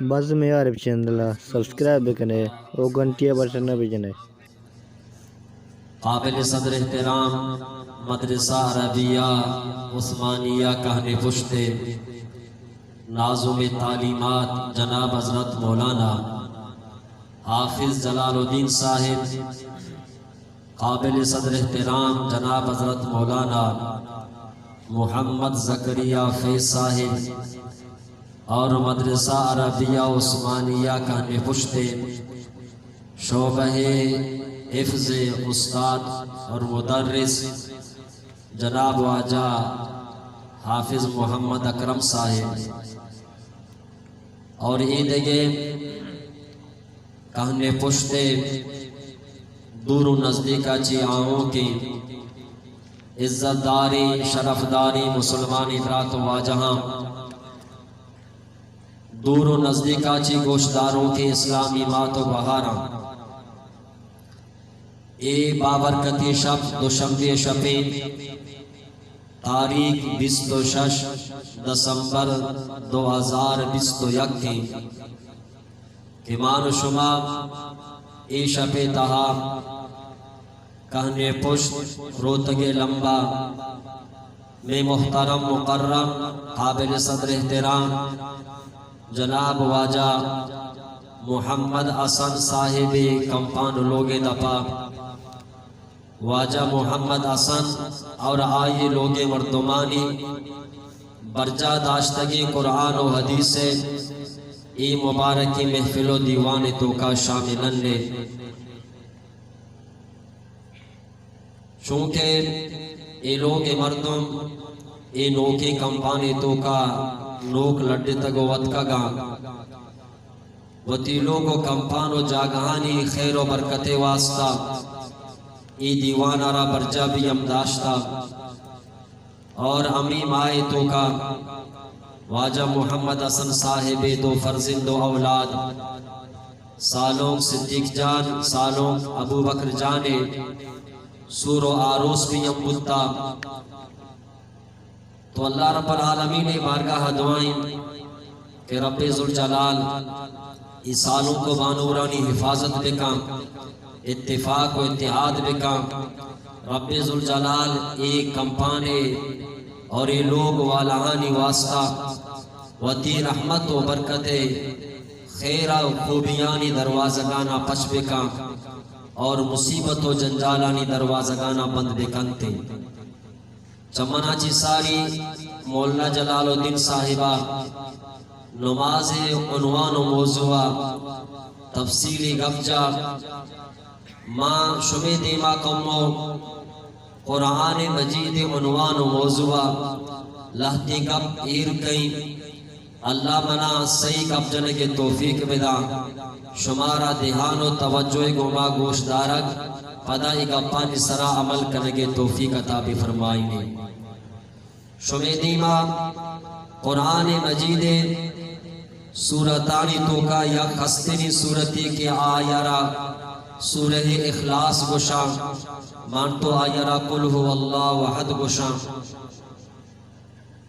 بس میں عارف channel subscribe بکنے اور گھنٹیہ بٹن بجنے۔ قابل صدر احترام مدرسہ عربیہ عثمانیہ کہنے پشتے ناظم تعلیمات جناب حضرت مولانا حافظ جلال الدین صاحب، قابل صدر احترام جناب حضرت مولانا محمد زکریا فیض صاحب اور مدرسہ عربیہ عثمانیہ کہنے پشتے شعبہ حفظ استاد اور مدرس جناب واجہ حافظ محمد اکرم صاحب اور دیگے کہنے پشتے دور و نزدیکا چی آؤں کی عزت داری شرف داری مسلمانی برات و واجہاں دور و نزدیکا چی گوشداروں کی اسلامی مات و بہاراں اے بابرکتی شب دوشنبے شبیں تاریخ 26 دسمبر 2021 کی ایمان شما اے شب تہا کہنے پشت روتگے لمبا میں محترم مقرم قابل صدر احترام جناب واجہ محمد حسن صاحب کمپان لوگے دپا واجہ محمد حسن اور آئیے لوگے مردمانی برجا داشتگی قرآن و حدیث سے ای مبارکی محفل و دیوان تو کا شاملن لے چونکہ اے لوگ مردم اے نوکی کمپانی تو کا نوک لڈے تگو وط کا گا وطی لوگو کمپانو جاگہانی خیر و برکت واسطہ ای دیوان آرہ برجا بھی امداشتا اور امیم آئے تو کا واجہ محمد حسن صاحب دو فرزند و اولاد سالوں صدیق جان سالوں ابو بکر جانے سور و آروس بھی امبتا تو اللہ رب العالمین نے بارگاہ دعائیں کہ رب ذوالجلال اس سالوں کو بانورانی حفاظت بکا اتفاق و اتحاد بکا رب ذوالجلال ایک کمپانے اور یہ لوگ والہانی واسطہ وطی رحمت و برکت خیرہ و خوبیانی دروازگانا پچ بکا اور مصیبت و جنجالانی دروازگانا بند بکنتے چمنا چی ساری مولانا جلال الدین صاحبہ نماز عنوان و موضوع تفصیلی گفجا ماں شمی دیما کمو قرآن مجید عنوان و موضوع لہتی گپ ایر کئی اللہ منا صحیح گپ جنے کے توفیق بدا شمارا دہان و توجہ گما گوشدارک پدا گپا نسرا عمل کرنے کے توفیق عطا بھی فرمائیں شمی دیما قرآن مجید سورتانی تو کا یا خستنی سورتی کے آیارا سورہ اخلاص گشا مانتو آیارا قل هو اللہ وحد گشا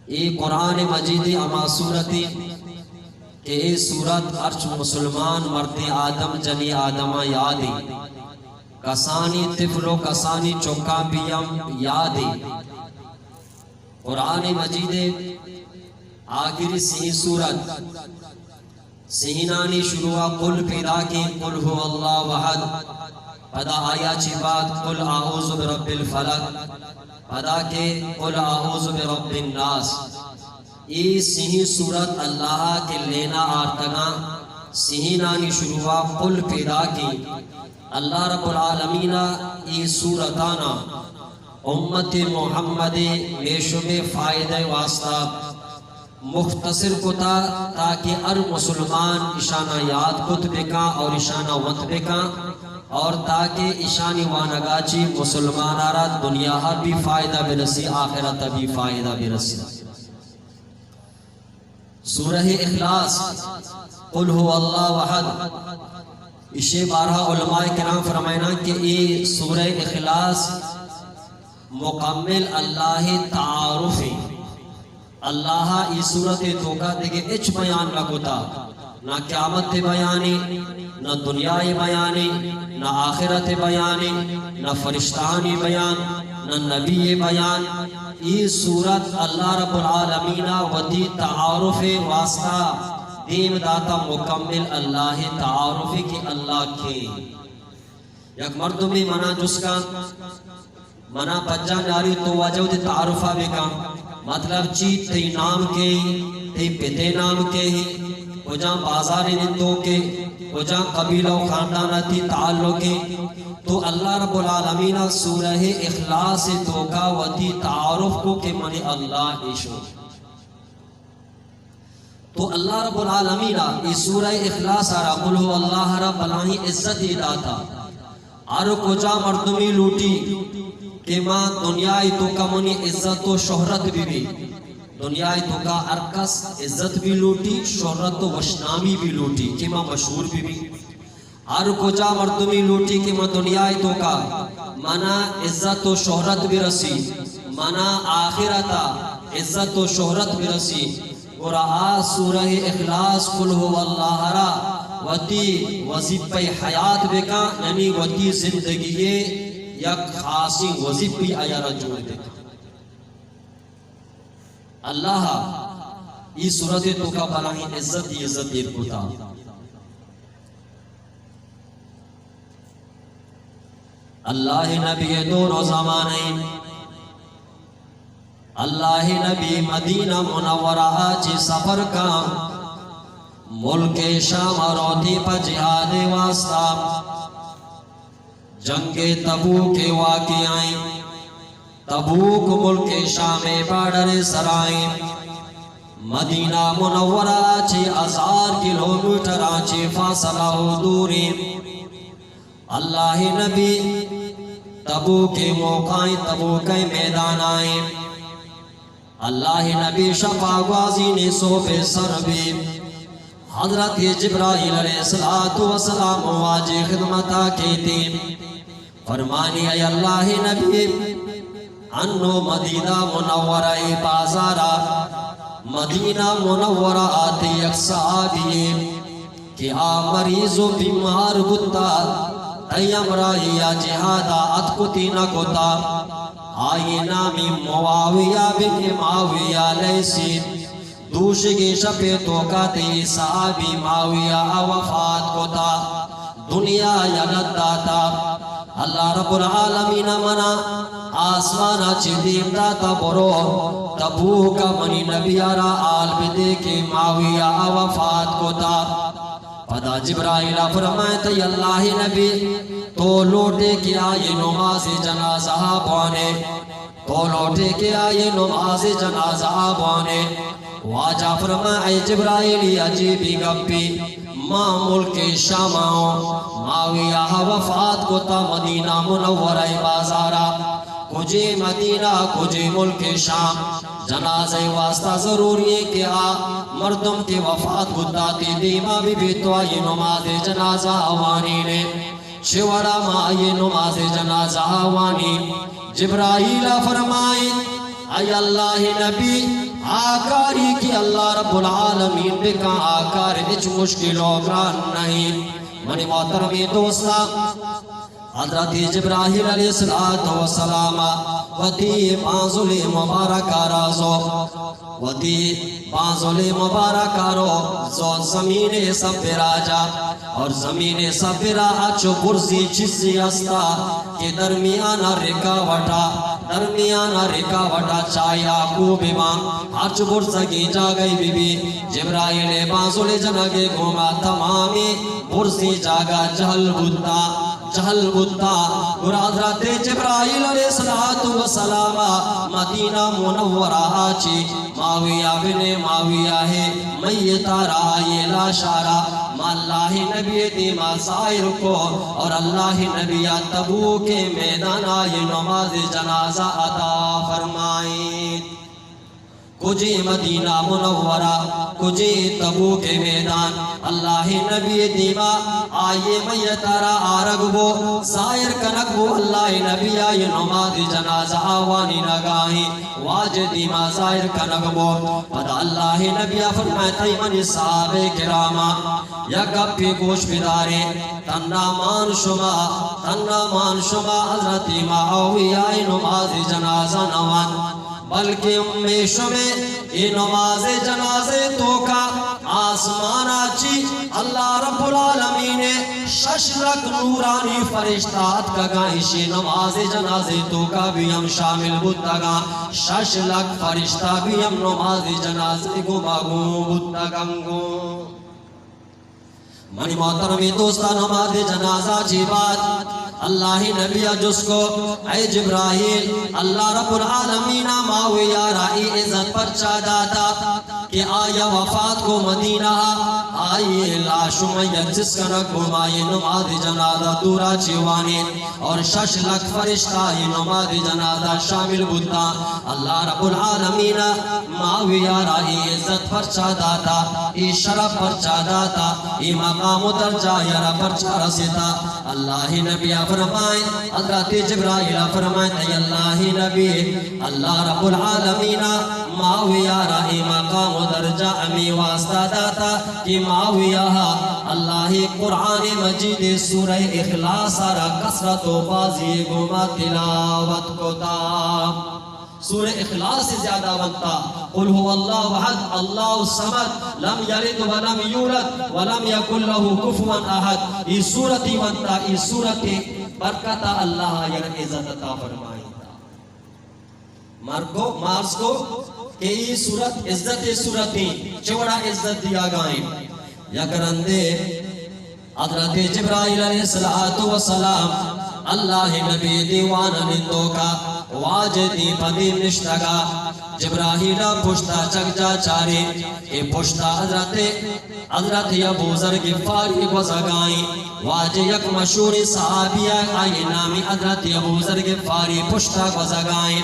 اے قرآن مجید اما سورتی کہ اے سورت ارچ مسلمان مرد آدم جنی آدمہ یادی کسانی طفلو کسانی چوکا بیم یادی قرآن مجید آخری سی سورت سینانی شروع قل پیدا کی قل هو اللہ وحد پدا آیا چی بات قل اعوذ برب الفلق پدا کے قل اعوذ برب الناس ای سہی صورت اللہ کے لینا آرتنا سہینانی شروع قل پیدا کی اللہ رب العالمین ای صورتانا امت محمد میشو میں فائدہ واسطہ مختصر کتا تاکہ ار مسلمان اشانہ یاد کت بکا اور اشانہ وط بکا اور تاکہ اشانی وانگاچی مسلمان آرات دنیا ہر بھی فائدہ برسی آخرت بھی فائدہ برسی سورہ اخلاص قل هو اللہ وحد اسے بارہ علماء کرام فرمائنا کہ یہ سورہ اخلاص مکمل اللہ تعارف اللہ ای صورت توقع دیکھے اچ بیان لگتا نہ قیامت بیانی، نہ دنیا بیانی، نہ آخرت بیانی، نہ فرشتانی بیان، نہ نبی بیان. یہ صورت اللہ رب العالمین ودی تعارف واسطہ دیم داتا مکمل اللہ تعارف کی اللہ کے یک مردمی منا جس کا منا بچہ ناری تو وجود تعارفہ بکا مطلب چیت تی نام کے تی پتے نام کے ہی وجہ بازار نندوں کے وجہ قبیلہ و خاندانتی تعلق کے. تو اللہ رب العالمین سورہ اخلاص توقع وتی تعارف کو کہ من اللہ ایشو. تو اللہ رب العالمین اس سورہ اخلاص آرہ قل ہو اللہ رب العالمین عزت ہی داتا آرہ کجا مردمی لوٹی کہ ماں دنیای تو کا منی عزت و شہرت بھی دنیای تو کا ارکس عزت بھی لوٹی شہرت و وشنامی بھی لوٹی کہ ماں مشہور بھی آرہ کجا مردمی لوٹی کہ ماں دنیای تو کا منا عزت و شہرت بھی رسی منا آخرتا عزت و شہرت بھی رسی. اور سورہ اخلاص قل ہو اللہ را وتی وظیفہ حیات بکا یعنی وتی زندگی یک خاصی وظیفی آیا رجوع دیکھا. اللہ یہ صورت تو کا بلاہی عزت دیر کتا. اللہ نبی دونوں زمانے اللہ نبی مدینہ منورہ چی سفر کا ملک شام روتی پا جہاد واسطہ جنگ تبوک واقعائیں تبوک ملک شام بارڈر سرائیں مدینہ منورہ چی 1000 کلومیٹر چی فاصلہ دوری. اللہ نبی تبوک موقعیں تبوک میدان آئیں اللہ نبی شفا غازی نے صوب سر بھی حضرت جبرائیل علیہ السلام واجی خدمتا کی تھی. فرمانی اے اللہ نبی انو مدینہ منورہ بازارہ مدینہ منورہ آتی یک صحابی کہ آ مریض و بیمار بتا تیم رائیا جہادہ اتکتی نہ کتا. آئی نامی معاویہ بن معاویہ لیسی دوشگی شپے تو کاتی صحابی معاویہ وفات کو تا دنیا یلد داتا. اللہ رب العالمین منا آسمانا چی دیم داتا برو تبوکا منی نبی آرہ آل بدے کے معاویہ وفات کو تا. پدا جبرائیل فرمائے تی اللہ نبی تو لوٹے کے آئے نماز جنازہ بانے تو لوٹے کے آئے نماز جنازہ بانے. واجہ فرمائے جبرائیل عجیبی گپی ماں ملک شام معاویہ وفات کو تا مدینہ منورہ بازارہ کجے مدینہ کجے ملک شام جنازہ واسطہ ضروری ہے کہ مردم کے وفات گداتی دیما بی تو آئی نماز جنازہ آوانی نے شورا ما آئی نماز جنازہ آوانی. جبرائیل فرمائے اے اللہ نبی آکاری کی اللہ رب العالمین بکا آکار اچ مشکل و گران نہیں. منی محترمی دوستا حضرت جبرائیل علیہ السلام وتی پانزل مبارکہ رازو وتی پانزل مبارکہ رو زمین سب راجا اور زمین سب راچو برزی چیزی استا کہ درمیانہ رکاوٹا چاہیا کو بیمان آچ برزگی جا گئی بی بی. جبرائیل پانزل جنگے گھوما تمامی برزی جاگا جہل بودتا اور حضرت جبرائیل علیہ السلام مدینہ منورہ آچی معاویہ بن معاویہ ہے میتا رائے لا شارہ ما اللہ نبی دیما ظاہر کو اور اللہ نبی تبوک کے میدان آئے نماز جنازہ عطا فرمائیں. کجے مدینہ منورہ کجے تبوک میدان اللہ نبی دیما آئیے میتارا آرگبو زائر کنکبو اللہ نبی آئی نماز جنازہ آوانی نگاہی واج دیما زائر کنکبو پدا اللہ نبی فرمائے من صحابہ کراما یا گپی گوش بدارے تنہ مان شما حضرت معاویہ نماز جنازہ نوان بلکہ امی شمیں یہ نماز جنازے تو کا آسمانا چی اللہ رب العالمین ششرک نورانی فرشتات کا گائشی نماز جنازے تو کا بھی ہم شامل بودتا ششرک فرشتہ بھی ہم نماز جنازے کو باگو بودتا گو منی محترمی دوستا نماز جنازہ چی بات اللہ نبی جس کو اے جبرائیل اللہ رب العالمین معاویہ رائی عزت پر چاہتا کہ آیا وفات کو مدینہ آئیے لاش میت جس کا رکھو مائی نماز جنازہ دورا چیوانے اور شش لکھ فرشتہ یہ نماز جنازہ شامل بودتا اللہ رب العالمین معاویہ رائی عزت پر چاہتا ای شرف پر چاہتا ای مقام درجہ یرا پر چارستا اللہ نبی فرمائے حضرت جبرائیل فرمائے اے اللہ نبی اللہ رب العالمین معاویہ رائی مقام درجہ امی واسطہ داتا کہ معاویہ اللہ قرآن مجید سورہ اخلاص را کسرت و بازی گما تلاوت کو تا سورہ اخلاص سے زیادہ بنتا قل هو اللہ احد اللہ الصمد لم یلد ولم یولد ولم یکن له کفوا احد یہ سورتی بنتا یہ سورت برکتا اللہ یر عزت عطا فرمائی مارس کو کہ یہ سورت عزت سورتی چوڑا عزت دیا گائیں یا کرندے حضرت جبرائیل علیہ السلام اللہ نبی دیوان نندوں کا واجدی پدیم نشتگا جبرائیل پشتا چک جا چارے اے پشتا حضرت ابو ذر غفاری کو زگائیں واج یک مشہور صحابیہ آئی نامی حضرت ابو ذر غفاری پشتا کو زگائیں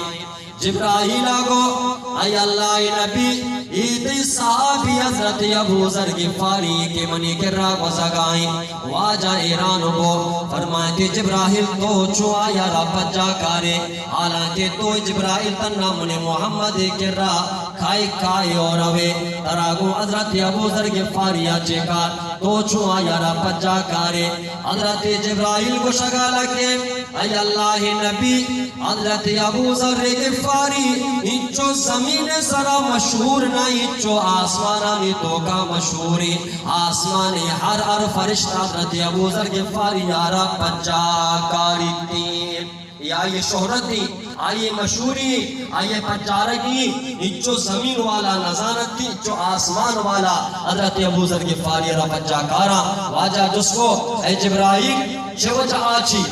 جبرائیل کو اے اللہ نبی ایدی صحابی حضرت ابو ذر غفاری کے منی کرا کو زگائیں واجہ ایران کو فرمائے جبرائیل تو چو آیا رب جا کارے حالانکہ تو جبرائیل تنہ من محمد کرا کھائی اور روے تراغو حضرت ابو ذر غفاری چکار تو چو آیا رب جا کارے حضرت جبرائیل کو شگا لگے اے اللہ نبی حضرت ابو ذر غفاری انچو زمین سرا مشہور نہ انچو آسمانانی تو کا مشہوری آسمانی ہر فرشتہ حضرت ابو ذر غفاری یارا پچا کاری تین یا یہ شہرتی آئیے مشہوری آئیے پچارگی انچو زمین والا نظارت تھی انچو آسمان والا حضرت ابو ذر غفاری یارا پچا کارا واجہ جس کو اے جبرائیل چھے وجہ آچی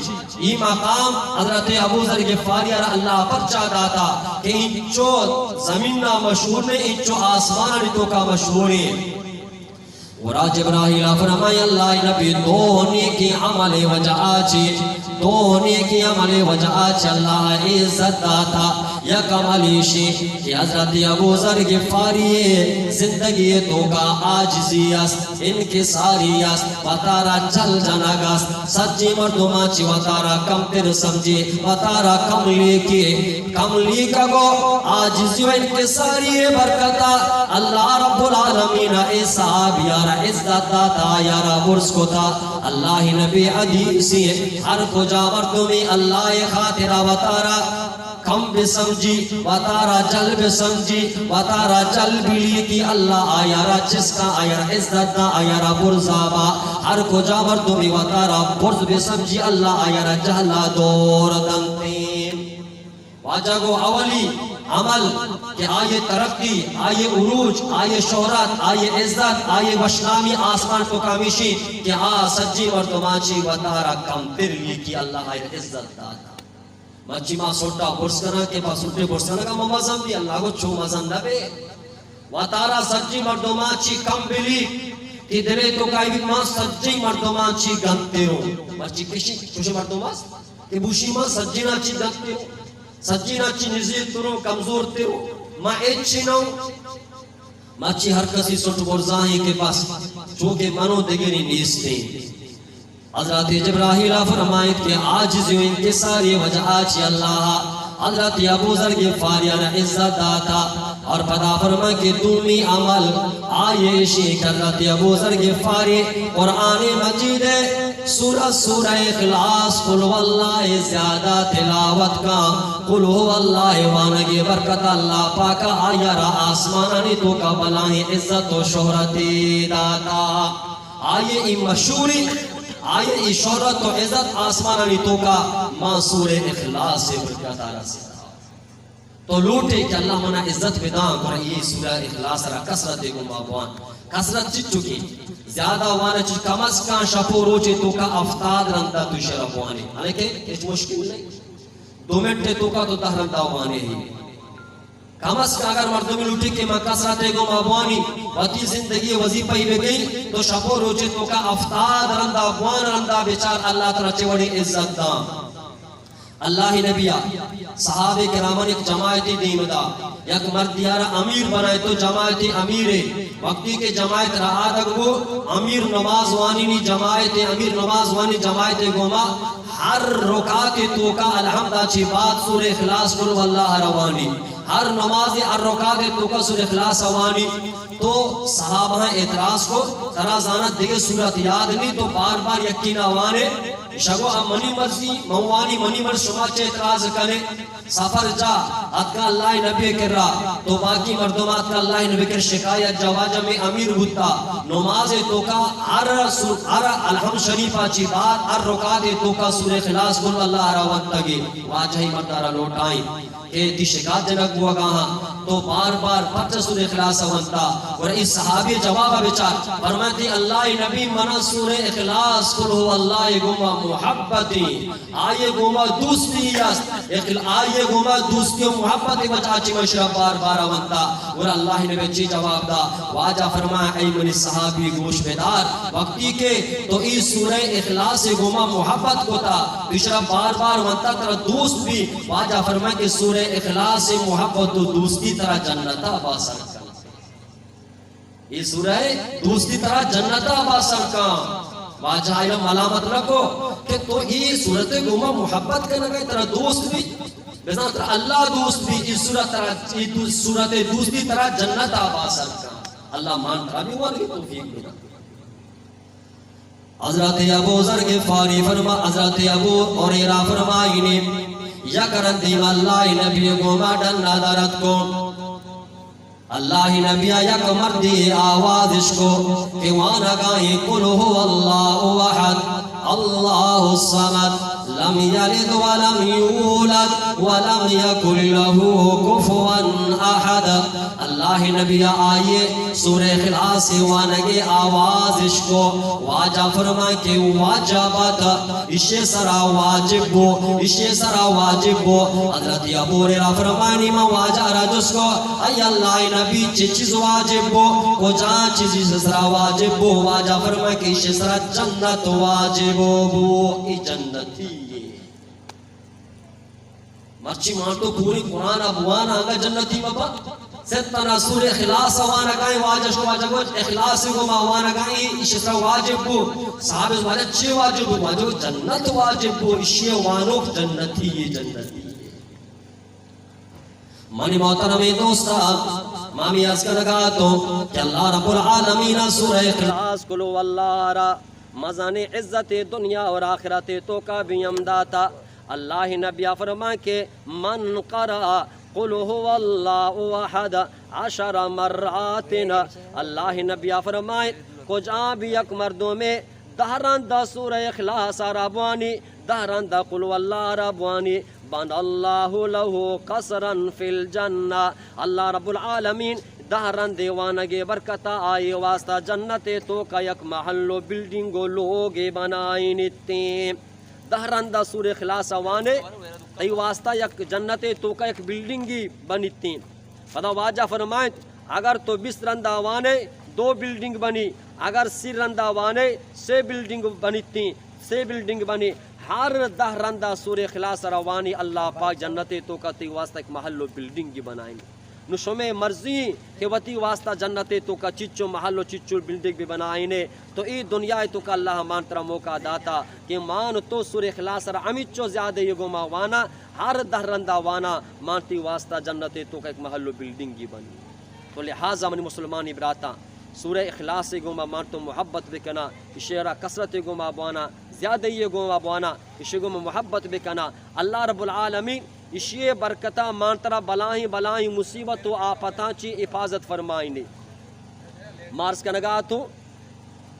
یہ مقام حضرت ابو ذر غفاری اللہ پر چاہتا تھا کہ انچو زمینہ مشہور نے انچو آسمان تو کا مشہور ہے ورا جبرائیل فرمائے اللہ نبی دونی کی عمل وجہ آچی دونی کی عمل وجہ آچی اللہ عزت داتا یک عملیشی کہ حضرت ابو ذر غفاری زندگی تو کا آجزی است انکساری است وطارا چل جنگ است سچی مردمہ چی وطارا کم تر سمجھی وطارا کملی کا گو آجزی و انکساری برکتا اللہ رب العالمین اے صحاب یارا عزت داتا یارا برس کو تا اللہ نبی حدیثی ہر کو جا مردمی اللہ خاطرہ وطارا کم بھی سمجھی وطارا جل بھی سمجھی وطارا جل بھی لی کی اللہ آیارا جس کا آیارا عزت دا آیارا برزابا ہر کو جا مردمی وطارا برز بھی سمجھی اللہ آیارا جہلا دور دنتیم واجہ کو اولی عمل کہ آئے ترقی آئے عروج آئے شہرت آئے عزت آئے وشنامی آسمان کو کامیشی کہ سجی مردمانچی وطارا کم پر لی کی اللہ آئے عزت داتا مچی ماں سوٹا برسکنا کے پاس سوٹے برسکنا کا ممازم بھی اللہ کو چھو مزن نبے وطارا سجی مردمانچی کم بلی تی دلے تو کائی بھی ماں سجی مردمانچی گنتے ہو مچی کشی چوشے مردمان تی بوشی ماں سجی ناچی گنتے ہو سجی ناچی نزید ترو کمزور تیرو ما ایچنو ماچی ہر کسی سٹ برزاہیں کے پاس چونکہ منو دگری نیستے حضرت جبرائیل فرمائید کہ عاجزی و انکساری وجہ آچی اللہ حضرت ابو ذر غفاری عزت داتا اور پتا فرما کہ تمی عمل آئے شیخ حضرت ابو ذر غفاری قرآن مجید سورہ اخلاص قل واللہ زیادہ تلاوت کا قل واللہ وانگی برکت اللہ پاکا آیا را آسمانی تو کا بلائیں عزت و شہرتی داتا آئے ای مشہوری آئے ای شہرت و عزت آسمانی تو کا منصور اخلاص سے برکت آرہ سے تو لوٹے کہ اللہ منا عزت بدان کرا یہ سورہ اخلاص را کسرت گم بابوان کسرت چت چکی زیادہ وانا چی کم از کان شپو روچے تو کا افتاد رندہ تو شرپوانے لیکن ایچ مشکل نہیں 2 منٹ تو کا تو تہ رندہ وانے ہی کم از کان اگر مردمی لوٹے کہ میں کسرت گم بابوانی وطی زندگی وظیفہ ہی بگئی تو شپو روچے تو کا افتاد رندہ وان رندہ بیچار اللہ ترچے وڑی عزت دا اللہ نبیہ صحابہ کرامن ایک جماعتی دیمدہ یک مرد دیارہ امیر بنائے تو جماعتی امیر وقتی کے جماعت رہا تک وہ امیر نماز وانی نی جماعت امیر نماز وانی جماعت گوما ہر رکعت تو کا الحمدہ چی بات سورہ اخلاص قل واللہ روانی ہر نماز ہر رکعت تو کا سورہ اخلاص روانی تو صحابہ اعتراض کو ترازانت دیکھے صورت یاد نہیں تو بار بار یقین آوانے شگو منی مرضی موانی منی مرض شما چے اعتراض کرے سفر جا اتکا اللہ نبی کر رہا تو باقی مردمات کا اللہ نبی کر شکایت جواجہ میں امیر ہوتا نماز تو کا ہر الحمد شریفہ چی بات ہر رکعت تو کا سورہ اخلاص قل اللہ روان تگی واجہ ہی مردارہ لوٹائیں کہ تی شکایت جنک ہوا گاہاں تو بار بار پچھا سورہ اخلاص ہوتا اور اس صحابی جوابہ بچار فرماتی اللہ نبی منا سورہ اخلاص قل ہو اللہ گمہ محبتی آئے گمہ دوستی آئے گمہ دوستی و محبتی بچاچی مشرف بار بار ہوتا اور اللہ نبی چی جواب دا واجہ فرمایا اے من صحابی گوش بیدار وقتی کے تو اس سورہ اخلاص گمہ محبت کو تا مشرف بار بار ہوتا ترہ دوست بھی واجہ فرمایا کہ سورہ اخلاص سے محبت و دوستی طرح جنتا باسر کا یہ سورہ دوستی طرح جنتا باسر کا واجہ علم علامت رکھو کہ تو یہ صورت گمہ محبت کرنے گئی طرح دوست بھی بزن طرح اللہ دوست بھی اس صورت دوستی طرح جنتا باسر کا اللہ مان رہا بھی ورگی توفیق بنا حضرت ابو ذر غفاری فرما حضرت ابو ہریرہ فرمائینے یا کرن دیم اللہ نبی گوما ڈننا درد کو اللہ نبی یک مردی آواز اشکو کہ وانا گائیں قلو اللہ وحد اللہ الصمد لم یلد ولم یولد ولم یکن له کفوا احد اللہ نبی آئیے سورہ اخلاص وانگے آواز اشکو واجہ فرمائے کہ واجبات اشے سرا واجب بو اشے سرا واجب بو حضرت ابو ہریرہ فرمائے ما واجہ رجس کو ای اللہ نبی چیز واجب بو کو جان چیز سرا واجب بو واجہ فرمائے کہ اشے سرا جنت واجب بو ای جنتی مرچی مانتو پوری قرآن ابوان آگا جنتی بابا ستنا سور اخلاص وانا گائیں واجہ شو واجہ گوچ اخلاص کو ما وانا گائیں اشترا واجب بو صحابہ واجہ چھ واجب بو واجہ جنت واجب بو اشی وانوک جنتی یہ جنتی منی محترم دوستا مامی از کرگا تو کہ اللہ رب العالمین سورہ اخلاص کلو واللہ را مزان عزت دنیا اور آخرت تو کا بھی امداتا اللہ نبی فرمائے کہ من قرأ قل هو اللہ احد 10 مرات اللہ نبی فرمائے کچھ بھی یک مردوں میں دہرندہ سورہ اخلاص ربوانی دہرندہ قل واللہ ربوانی بن اللہ له قصرا فی الجنہ اللہ رب العالمین دہرن دیوانگے برکتا آئے واسطہ جنت تو کا یک محلو بلڈنگو لوگے بنائیں اتیں دہرندہ سور اخلاص وانے ای واسطہ یک جنت تو کا یک بلڈنگی بنیتیں فدا واجہ فرمائیں اگر تو 20 رندہ وانے 2 بلڈنگ بنی اگر 30 رندہ وانے 6 بلڈنگ بنیتیں 6 بلڈنگ بنی ہر 10 رندہ سور اخلاص روانی اللہ پاک جنت تو کا تی واسطہ ایک محل و بلڈنگ بنائیں نو شمع مرضی کہ وتی واسطہ جنتے تو کا چچو محل و چچو بلڈنگ بھی بنائینے تو ای دنیا تو کا اللہ مان ترا موقع داتا کہ مان تو سورہ اخلاص را امیچو زیادہ یہ گو وانا ہر دہرندہ وانا مانتی واسطہ جنتے تو کا ایک محل و بلڈنگ ہی بنی تو لہٰذا من مسلمانی براتا سورہ اخلاص سے گوما مان تو محبت بکنا اشیرہ کثرت گوما بوانا زیادہ یہ گوما بوانا اشی گوما محبت بکنا اللہ رب العالمین اشی برکتہ مانترا بلاہیں مصیبت و آفتاں چی حفاظت فرمائنے مارس کا نگاہ تو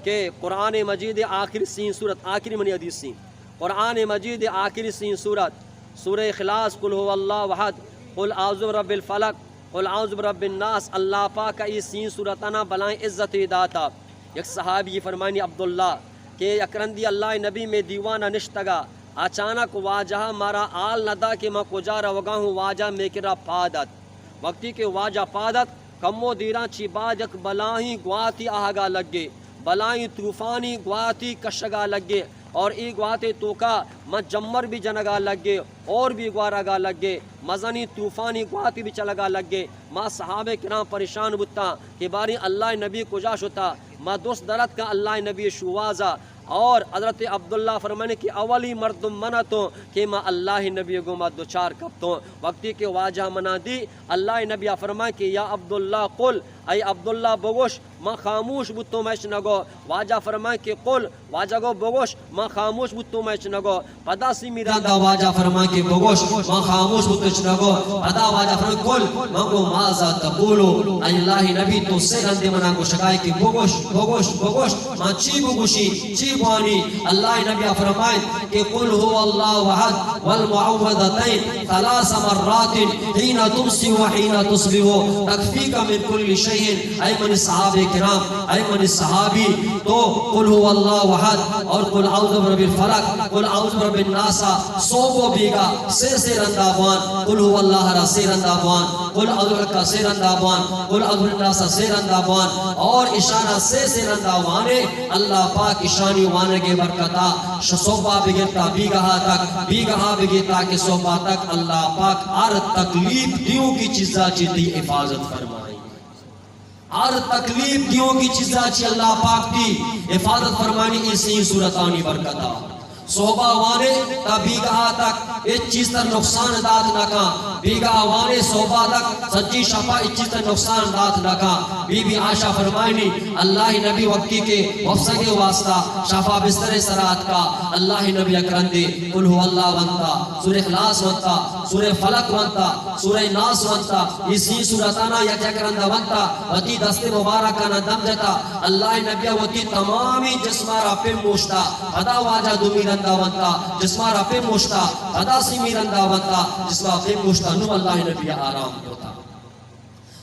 کہ قرآن مجید آخری سین صورت آخری منی حدیث سین قرآن مجید آخری سین صورت سورہ اخلاص قل هو اللہ وحد قل اعوذ برب الفلق قل اعوذ برب الناس اللہ پاک کا یہ سین صورتنا بلائیں عزت داتا ایک صحابی فرمانی عبداللہ کہ اکرندی اللہ نبی میں دیوانہ نشتگا اچانک واجہ مارا آل ندا کہ میں کجارا وگا ہوں واجہ میں کرا پادت وقتی کہ واجہ پادت کمو دیران چی باجک بلاہیں گواتی آہگا لگے بلاہیں طوفانی گواتی کشگا لگے اور ای گواتے توکا میں جمر بھی جنگا لگے اور بھی گوارا گا لگے مزنی طوفانی گواتی بھی چلگا لگے ماں صحابہ کرام پریشان بتا کہ باری اللہ نبی کجا شتا ماں دوست درد کا اللہ نبی شوازا اور حضرت عبداللہ فرمانے کی اولی مردم منا تو کہ ما اللہ نبی گو ما دوچار کب تو وقتی کے واجہ منا دی اللہ نبی فرمائے کہ یا عبداللہ قل اے عبداللہ بگوش ما خاموش بتو میچ نگو واجہ فرمائے کہ قل واجہ گو بگوش ما خاموش بتو میچ نگو پدا سی میرا دا واجہ فرمائے کہ بگوش ما خاموش بتو میچ نگو پدا واجہ فرمائے قل ما گو مازا تقولو اے اللہ نبی تو سے رندے منا کو شکائے کہ بگوش بگوش بگوش ما چی بگوشی چی بوانی اللہ نبی فرمائے کہ قل هو اللہ وحد والمعوذتین ثلاث مرات حین تمسی وحین تصبحو تکفیک من کل شیء اے من صحابہ کرام اے من صحابی تو قل هو اللہ وحد اور قل اعوذ برب الفلق قل اعوذ برب الناس سوگو بیگا سے رندہ بوان قل هو اللہ را سے رندہ بوان قل اعوذ برب سے رندہ بوان قل اعوذ برب الناس سے رندہ بوان اور اشارہ سے رندہ بوانے اللہ پاک اشانی وانے کے برکتا صوبہ بگیتا بیگہا بگیتا کہ صوبہ تک اللہ پاک ہر تکلیف دیوں کی چیزا چیتی حفاظت فرمائے ہر تکلیف دیوں کی چیزا چی اللہ پاک دی حفاظت فرمانی اسی صورتانی برکتا صحبہ وانے تا بیگہا تک ایک چیز تر نقصان دات نکا بیگہا وانے صحبہ تک سچی شفا ایک چیز تر نقصان دات نکا بی بی عائشہ فرمائنی اللہ نبی وقتی کے وفسہ کے واسطہ شفا بستر سرات کا اللہ نبی اکرم دے قل هو اللہ ونتا سورہ اخلاص ونتا سورہ فلق ونتا سورہ ناس ونتا اسی سورتانا یک اکرندہ ونتا وتی دست مبارکانا دم جتا اللہ نبی وتی تمامی جسمارا پہ موشتا خدا واجہ دومی رندہ ونتا جسمارا پہ موشتا خدا سی میرندہ ونتا جسمارا پہ موشتا نو اللہ نبی آرام ہوتا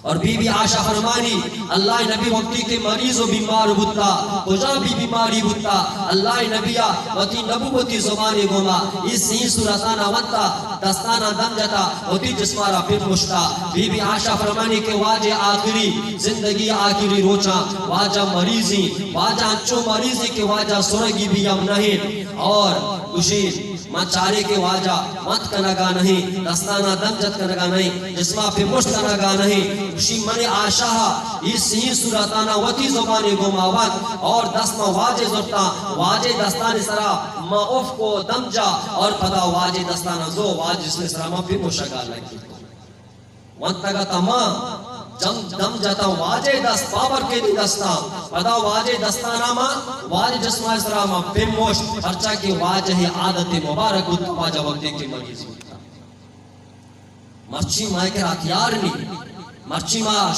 اور بی بی عائشہ فرمانی اللہ نبی وقتی کے مریض و بیمار بتا کجا بھی بیماری بتا اللہ نبی وقتی نبوتی زبانی گوما اس ہی صورتانا ونتا دستانا دم جتا وقتی جسمارا پھر مشتا بی بی عائشہ فرمانی کے واجہ آخری زندگی آخری روچا واجہ مریضی واجہ انچو مریضی کے واجہ سرگی بھی ام نہیں اور کشید ماں چارے کے واجہ مت کنگا نہیں دستانہ دم جت کنگا نہیں جسمہ پہ مشت کنگا نہیں اسی من آشاہ اس ہی صورتانہ وطی زبانی گماوان اور دستمہ واجہ زرتا واجہ دستانی سرا ماں اف کو دم جا اور پدا واجہ دستانہ زو واجہ جس میں سرا ماں پہ مشگا لگی وانتگا تمام دم جاتا واجہ دست بابر کے دی دستا پدا واجہ دستانا ماں واجہ جسمہ اسرامہ پہ موشت پرچا کی واجہ عادت مبارک ہوتا واجہ وقتی کی مریض ہوتا مرچی ماں کے ہتھیار نہیں مرچی ماں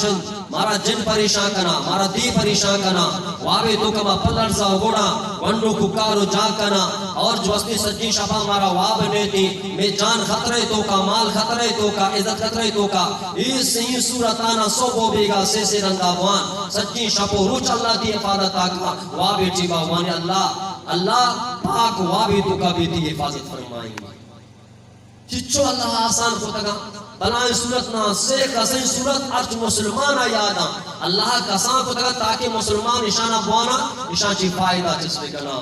مارا جن پریشان کنا مارا دی پریشان کنا وابے تو کما پلرزا گوڑا ونڈو ککارو جا کنا اور جو اسنی سجی شفا مارا واب نیتی میں جان خطرے تو کا مال خطرے تو کا عزت خطرے تو کا اس ہی صورتانا صوبو بیگا سے رندہ بوان سجی شفو روچ اللہ دی حفاظت آکا وابے چیبا وانی اللہ پاک وابے تو کا بھی دی حفاظت فرمائیں چچو اللہ آسان کو تگا بلائیں صورت نا سے کسیں صورت ارچ مسلمان یادا اللہ کسان کو تگا تاکہ مسلمان نشانہ بوانا نشان چی فائدہ جس میں کنا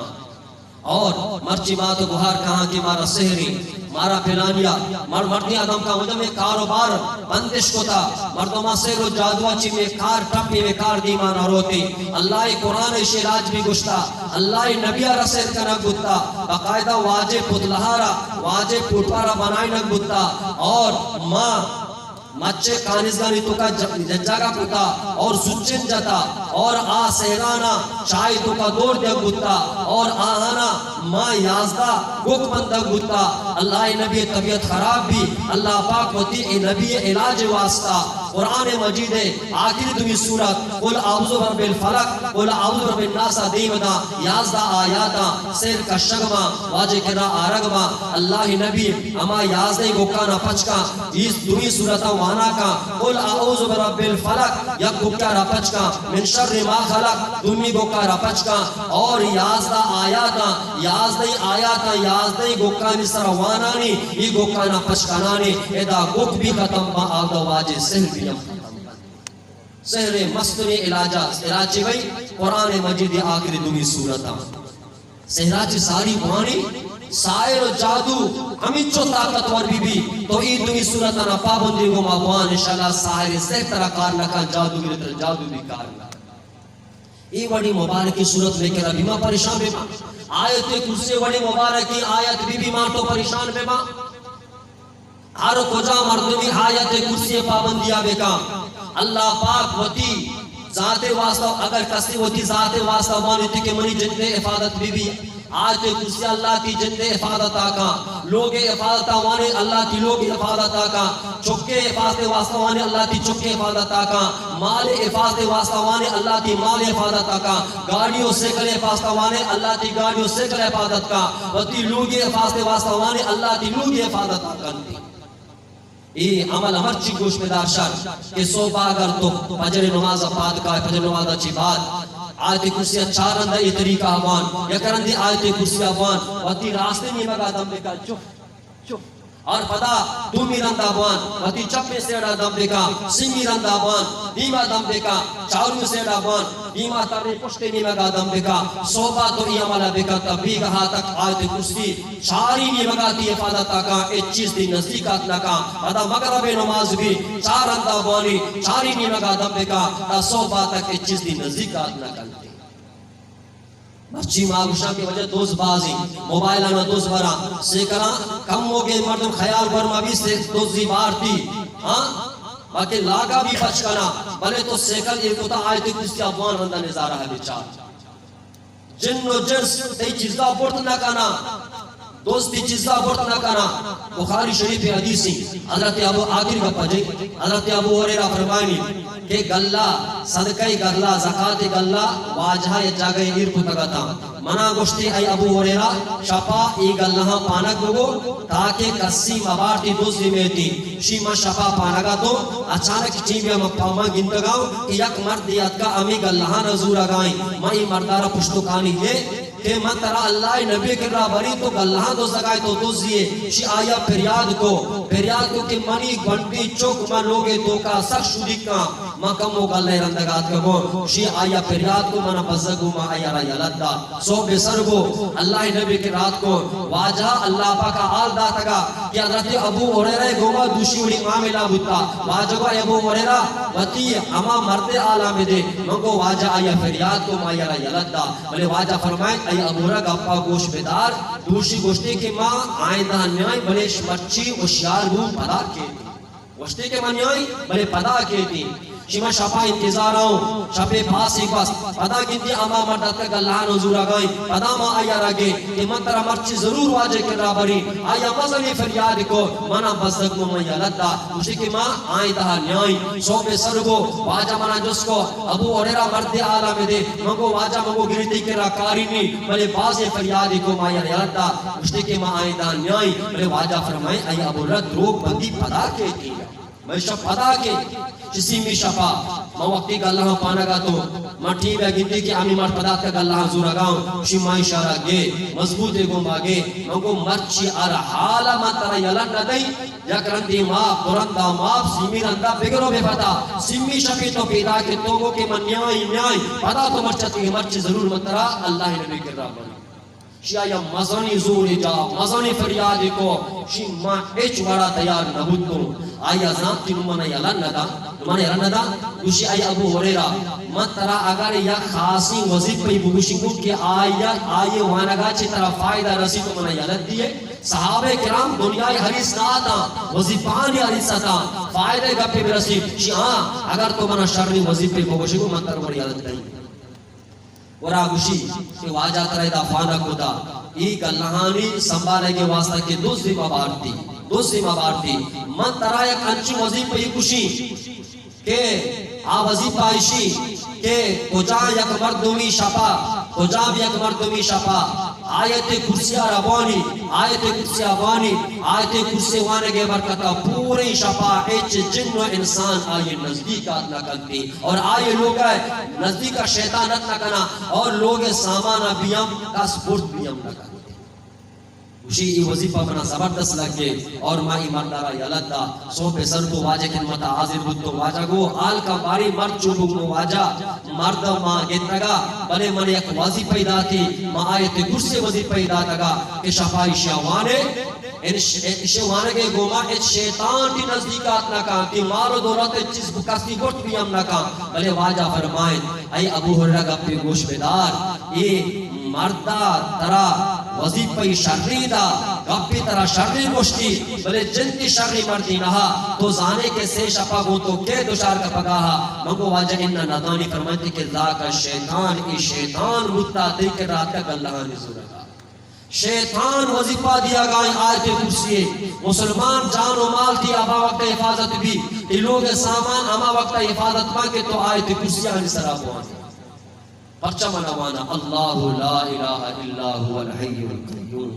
اور مرچی بات گوہار کہاں کی مارا سہری مارا پھیلانیا مردی آدم کا مجھے میں کاروبار بندش کو تھا مردمہ سے رو جادوہ چی میں کار ٹپی میں کار دیمانا روتی اللہ قرآن شیراج بھی گشتا اللہ نبی رسید کا نگ گتا باقاعدہ واجب پتلہارا واجب پوٹپارا بنائی نگ گتا اور ماں مچے کانزگانی تو کا ججاگا پتا اور سچن جاتا اور آ سہرانا چاہی تو کا دور دیا گتا اور آہانا ماں یازدہ گک بندہ گتا اللہ نبی طبیعت خراب بھی اللہ پاک ہوتی اے نبی علاج واسطہ قرآن مجید ہے آخری دمی سورت قل اعوذ برب الفلق قل اعوذ برب الناس دیمدا یازدہ آیاتا سیر کا شگما واجہ کرا آرگما اللہ نبی اما یازدہ گکانا پچکا اس دمی سورتا وانا کا قل اعوذ برب الفلق یک گکارا پچکا من شر ما خلق دمی گکارا پچکا اور یازدہ آیاتا یازدہ گکانی سر وانانی یہ گکانا پچکانانی ادا گک بھی ختم با آگا واجہ سہر بھی سہر مستنی علاجی گئی قرآن مجید آخری دمی سورتا سہراچی ساری بوانی سائر و جادو ہمیں چو طاقتور بھی تو این دمی سورتا نا پابندی گو مابوان انشاءاللہ سائر سہ طرح کار لکھا جادو گری طرح جادو بھی کار لکھا یہ بڑی مبارکی صورت لے کر ابھی ماں پریشان بے ماں آیت کرسی بڑی مبارکی آیت بھی ماں تو پریشان بے ماں ہر کجا مردمی آیت کرسی پابندیاں بے کام اللہ پاک ہوتی ذات واسطہ اگر کسی ہوتی ذات واسطہ مانی تھی کہ منی جن کے افادت بھی آیت کرسی اللہ کی جن کے افادت آکا لوگ افادت آوانے اللہ کی لوگ افادت آکا چکے افادت واسطہ آوانے اللہ کی چکے افادت آکا مال افادت واسطہ آوانے اللہ کی مال افادت آکا گاڑیوں سیکل افادت آوانے اللہ کی گاڑیوں سیکل افادت کا وطی لوگ افادت واسطہ آوانے اللہ کی لوگ افادت آکا یہ عمل ہر چی گوش میں دارشان کہ صوبہ اگر تو فجر نماز پاد کا فجر نماز اچھی بات آیت کرسی چار اندہ یہ طریقہ آوان یا کرندی آیت کرسی آوان وقتی راستے نہیں مگا دم بے کا چپ چپ اور پدا دومی رندہ آوان وقتی چپے سیڑا دم بے کا سنگی رندہ آوان دیمہ دم بے کا چاروں سیڑا آوان دیمہ ترنے پشتے نہیں مگا دم بے کا صوبہ تو ای عملہ بے کا تبھی کہا تک آیت کرسی چاری نہیں مگا تی افادت آکا ایک چیز دی نزدیکات لکا پدا مغرب نماز بھی چار اندہ آوانی چاری نہیں مگا دم بے کا تا صوبہ تک ایک چیز دی نزدیکات لکا بچی ماغشا کی وجہ دوز بازی موبائل آنا دوز برا سیکرا کم ہو گئے مردم خیال برما بھی سے دوزی بار تھی باقی لاغا بھی بچکنا بلے تو سیکل ایک ہوتا آیت کسی افغان رندہ نظارہ ہے بیچار جن و جنس تی چیزا برت نہ کنا دوستی چیزا برت نہ کنا بخاری شریف حدیثی حضرت ابو آخر کا پجے حضرت ابو ہریرہ فرمائنی کہ گلہ صدقائی گلہ زکاة گلہ واجہا یہ جاگئے ایر کو تگتا منا گوشتی ای ابو ہریرہ شپا ای گلہ پانک بگو تاکہ کسی مبارتی دوسری میں تھی شیما شپا پانکا تو اچانک چیمیا مپاما گندگاؤں یک مردیت کا امی گلہ نزورا گائیں مائی مردارہ پشتکانی یہ کہ من ترہ اللہ نبی کر رہا بری تو گلہاں دو زگائے تو دوزیے شی آیا پریاد کو کہ منی گھنٹی چوک من لوگے تو کا سخ شدی کا ماں کم ہو گلہ رندگات کا گو شی آیا پریاد کو منا بزگو ماں آیا رہا یلدہ سو بسر گو اللہ نبی کی رات کو واجہ اللہ پاکا آل داتگا کہ حضرت ابو ہریرہ گوما دوشی وڑی معاملہ بتا واجہ کو ابو ہریرہ وطی اما مرد آلام دے منگو واجہ آیا پریاد کو ماں آیا رہا یلدہ بلے واجہ فرمائے ای ابورا گپا گوش بیدار دوشی گوشتی کے ماں آئندہ نیائی بلے شمچی وشیار ہوں پدا کے گوشتی کے ماں نیائی بلے پدا کے تھی شما شپا انتظار آؤں شپے پاس ایک بس پدا گنتی اما مردت کا اللہ نزورا گئیں پدا ماں آیا رگے کہ من ترہ مرچی ضرور واجہ کر رہا بری آیا مزنی فریاد کو منا بزدک مو من یلدہ اسی کہ ماں آئیں دہا نیائیں سو پہ سر گو واجہ منا جس کو ابو ہریرہ مرد آلہ میں دے منگو واجہ منگو گریتی کر رہا کاری نہیں بلے باز فریادی کو ماں یلدہ اسی کہ ماں آئیں دہا نیائیں بلے واجہ فرمائیں آیا ابو رد روگ بندی پدا کے تھی میں شب پدا کے کسی میں شفا میں وقتی کا اللہ پانا گا تو میں ٹھیک ہے گنتی کہ آمی مار پدا کا اللہ زورا گاؤں شیمائی اشارہ گے مضبوط گو ماگے میں کو مرچی حالا من ترہ یلن ندائی یک رندی ماپ درندہ ماپ سیمی رندہ بگرو بے پتا سیمی شفی تو پیدا کے توگو کے من نیائی پدا تو مرچتی ہے مرچی ضرور من ترہ اللہ نبی کر رہا بڑی شایا مزانی زور جا مزانی فریاد کو شی ما اچ وڑا تیار نبوتو آیا زام کی نمانا یلان ندا نمانا یلان ندا گوشی آیا ابو ہریرہ من ترا اگر یا خاصی وظیف پہ بگوشی کو کہ آئے وانگا چی طرح فائدہ رسی تو منہ یلد دیئے صحابہ کرام دنیای حریص نہ آتا وظیفانی حریص آتا فائدہ گپے بھی رسی شی اگر تو منہ شرری وظیف پہ بگوشی کو من ترہ یلد نہیں ورا گوشی کہ واجہ ترہ دا فانا کو دا ایک اللہانی سنبھالے کے واسطہ کے دوسری مبار تھی من ترہ یک انچی وظیف پہ گوشی کہ وظیفہ ایشی کہ کجا یک مردمی شپا کجا بھی یک مردمی شپا آیت کرسی ربانی آیت کرسی وانے کے برکتہ پوری شپا ایچ جن و انسان آئے نزدیکات نہ کرتی اور آئے لوگ نزدیک شیطانت نہ کرنا اور لوگ سامانہ بیام کا سپورٹ بیام نہ کرنا اسی ای وظیفہ بنا زبردست لگے اور ماں ایمان دارا یلد دا سو پہ سر کو واجہ خدمت حاضر بود تو واجہ گو آل کا باری مرد چوبو گو واجہ مرد ماں گیتنگا بلے من یک وظیفہ پیدا تھی ماں آیت گرسے وظیفہ پیدا تگا کہ شفائی شیوانے شیوانے کے گوما ایک شیطان کی نزدیکات نہ کام تی مارو دولت چیز بکستی گوٹ بھی ہم نہ کام بلے واجہ فرمائیں اے ابو ہریرہ گپے گوش بیدار یہ مردہ ترا وظیفہ شرری دا گپی ترا شرری گوشتی بلے جنتی شرری مردی نہا تو زانے کے سے شپا گو تو کے دوشار کا پگاہا منگو واجہ انہا ندانی فرمائیتی کہ ذاکا شیطان ای شیطان بودتا دیکھ رات کا اللہ نے زورگا شیطان وظیفہ دیا گائیں آیت کرسی مسلمان جان و مال تھی آبا وقت حفاظت بھی ای لوگ سامان اما وقت حفاظت ماں کے تو آیت کرسی آنی سراب ہوانی پرچہ منوانا اللہ لا الہ الا هو الحی القیوم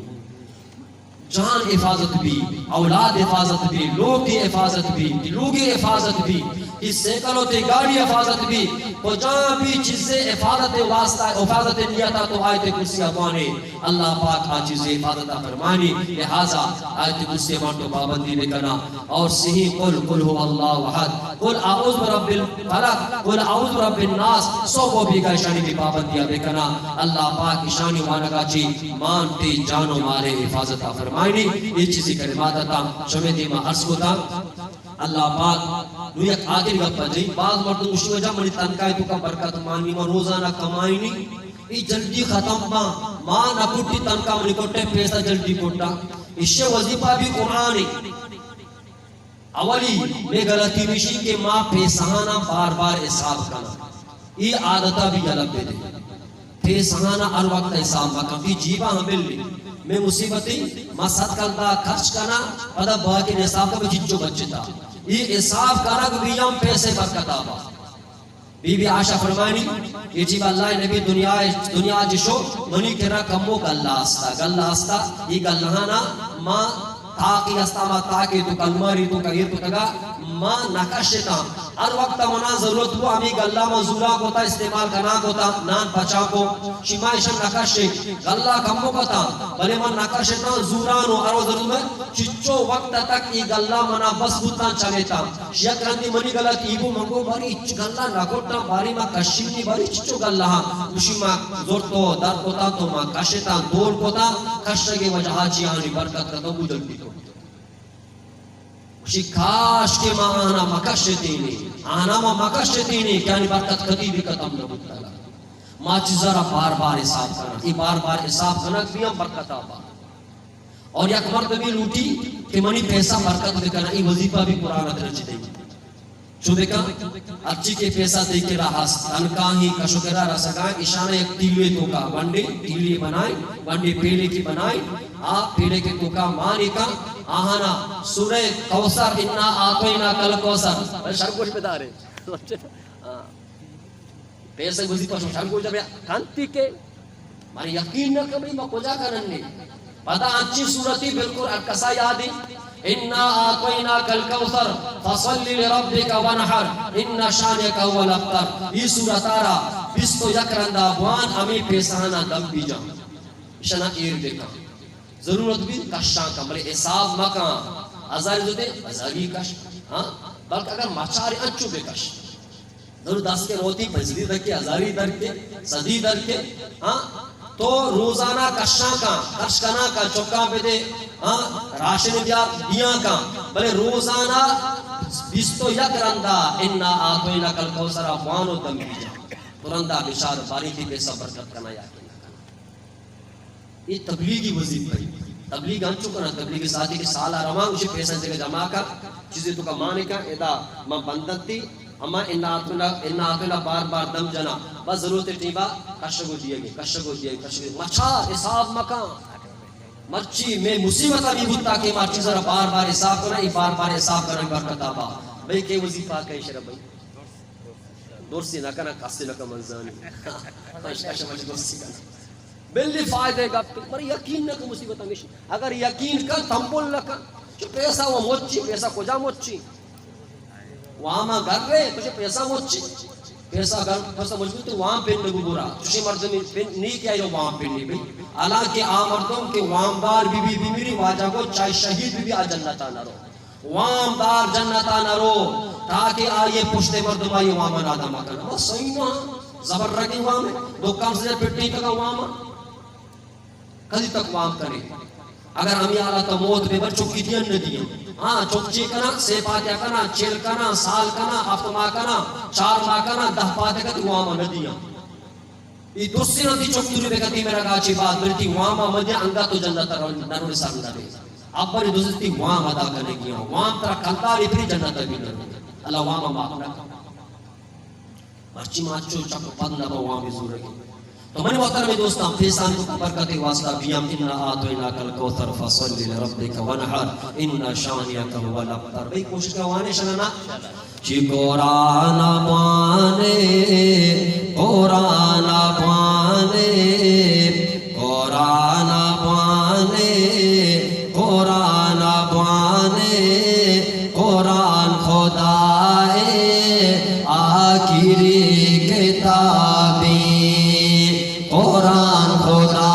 جان حفاظت بھی اولاد حفاظت بھی لوگ کی حفاظت بھی لوگی حفاظت بھی اس سیکلوں تے گاڑی حفاظت بھی تو جہاں بھی چیزیں حفاظت واسطہ حفاظت نیتا تو آیت کرسی اپانے اللہ پاک آ چیزیں حفاظت فرمانی لہذا آیت کرسی اپان تو پابندی بکنا اور صحیح قل ہو اللہ وحد قل اعوذ برب الفلق قل اعوذ برب الناس سو وہ بھی کا شانی کی پابندیاں بکنا اللہ پاک شانی وانگا چی مانتے جانو مالے حفاظت فرمانی یہ چیزی کلمات تا شمی دیما عرض کو تا اللہ پاک نو یک آخر گپا جئی بعض مردوں مشی وجہ منی تنکائی تو کا برکت مانی ما روزانہ کمائی نہیں ای جلدی ختم ماں نہ کٹی تنکا منی کٹے پیسہ جلدی کٹا اس وظیفہ بھی قرآن اولی میں غلطی مشی کہ ماں پیسہانا بار بار حساب کرنا یہ عادتہ بھی غلط دے دے پیسہانا ہر وقت حساب کرنا یہ جیبہ ہمیں لی میں مصیبتی ماں صدقہ دا خرچ کرنا پدا باقی حساب کا بھی چچو بچتا یہ حساب کرنا کہ بیام پیسے برکت آبا بی بی عائشہ فرمانی یہ جیب اللہ نبی دنیا جشو منی کرا کمو گلہ آستا یہ گلہانا ماں تاقی استا ماں تاقی تو کلماری تو کہیر تو تگا ماں نکشتا ہر وقت منا ضرورت ہوا ہمیں گلہ مزورا کو تا استعمال کرنا کو تا نان پچا کو شمائشن نکشے گلہ کمو کو تا بلے من نکشتا زورانو ارو ضرورت میں چچو وقت تک ای گلہ منا بس بوتان چلیتا شیعت رندی منی گلہ تیبو منگو باری گلہ نکوٹا باری ماں کشیونی باری چچو گلہ مشی ماں زور تو در کو تا تو ماں کشتا دور کو تا کشتا کے وجہ چی آنی برکت کا تو بودل بھی تو کاش کے ماں آنا مکشتینی آنا ماں مکشتینی کیانی برکت کتی بھی ختم نہ ہوتا ہے ماں چیزارہ بار بار حساب کرنا یہ بار بار حساب کرنا بھی ہم برکت آبا اور یک مرد بھی لوٹی کہ منی پیسہ برکت دکھنا یہ وظیفہ بھی قرآن درج دے گی چو دیکھا اچھی کے پیسہ دے کے رہا تنکاہی کشکرہ رسکائیں اشانہ ایک تیلوے تو کا ونڈے تیلوے بنائیں ونڈے پیلے کی بنائیں آپ پیلے کے تو کا مانی کا آہانا سورہ کوثر انا آتوینا کل کوثر شرکوش پہ دارے پیسے وظیفہ شرکوش جب کھانتی کے ماری یقین نہ کبھی میں کجا کرنے پتا اچھی صورتی بالکل ارکسا یادی انا آتوینا کل کوثر فصلی لربک ونحر ان شانک هو الابتر یہ صورت آرہ بستو یک رندہ بوان ہمیں پیسانا دم بھی جاؤں شنا ایر دیکھا ضرورت بھی کشاں کا بلے حساب مکان ازاری جو دے ازاری کش بلکہ اگر مچاری انچو بے کش ضرور دس کے روتی پزری در کے ازاری در کے صدی در کے تو روزانہ کشاں کا کش کنا کا چوکا پہ دے راشن دیا کا بلے روزانہ بیستو یک رندہ انہا آتوینا کل کوسرہ وانو دم کی جا ترندہ بشار باری تھی بے صبر برکت کنا یاکی یہ تبلیغی وظیف بھائی تبلیغ ہم چکا نا تبلیغی ساتھی کے سالہ رمان اسے پیسہ جگہ جمع کر چیزیں تو کا مانے کا ادا ماں بندت تھی اما انہا آتوینا بار بار دم جنا بس ضرورت ٹیبا کشگو دیئے گے کشگو مچھار حساب مکان مرچی میں مصیبت ابھی ہوتا کہ مرچی ذرا بار بار حساب کرنا یہ بار بار حساب کرنا برکت آبا بھئی کہ وظیفہ کہیں شرح بھئی دورسی نہ کنا کسی نہ کا منزانی دورسی کنا بلی فائدے گا پر یقین نہ کہ مصیبت ہمیشہ اگر یقین کر تنبول نہ کر جو پیسہ وہ موچی پیسہ کجا موچی وہاں ماں گھر رہے تو پیسہ موچی پیسہ گھر پیسہ موچی تو وہاں پہن نگو برا چوشی مردمی نہیں کیا یہ وہاں پہنی بھی حالانکہ آمردوں کے وہاں دار بی بی میری واجہ کو چاہے شہید بھی آ جنتا نہ رو وہاں دار جنتا نہ رو تاکہ آئیے پشتے مردم آئیے وہاں من آدم آکنا بس صحیح نہ زبر رکھی وہاں میں دو کم سے پٹنی تکا وہاں میں کدی تک وہاں کرے اگر ہمیں آلہ تا موت بے بر چکی دیا نہ دیا ہاں چکچی کنا سے پاتیا کنا چیل کنا سال کنا ہفت ماہ کنا 4 ماہ کنا 10 پاتیا کنا وہاں میں نہ دیا یہ دوسری نہ دی چکتی روی بکتی میرا گاچی بات ملتی وہاں میں مدیا انگا تو جنتا نرو نسان نہ دے اب بری دوسری تھی وہاں مدا کرنے گیا وہاں ترہ کلتاری پھری جنتا بھی نہ دے اللہ وہاں میں معاف نہ مرچی ماچو چکو پد نہ وہاں بھی زور رکھیں تو میں نے محترم دوستان فیسان کو برکت واسطہ بیام انہا آتوینا کل کوثر فصلی لربک ونحر انہا شانیک هو الابتر بھئی کوشش کروانے شننا چی قرآن پانے قرآن پانے قرآن پانے قرآن پانے قرآن خدا آخری کتابی قرآن خدا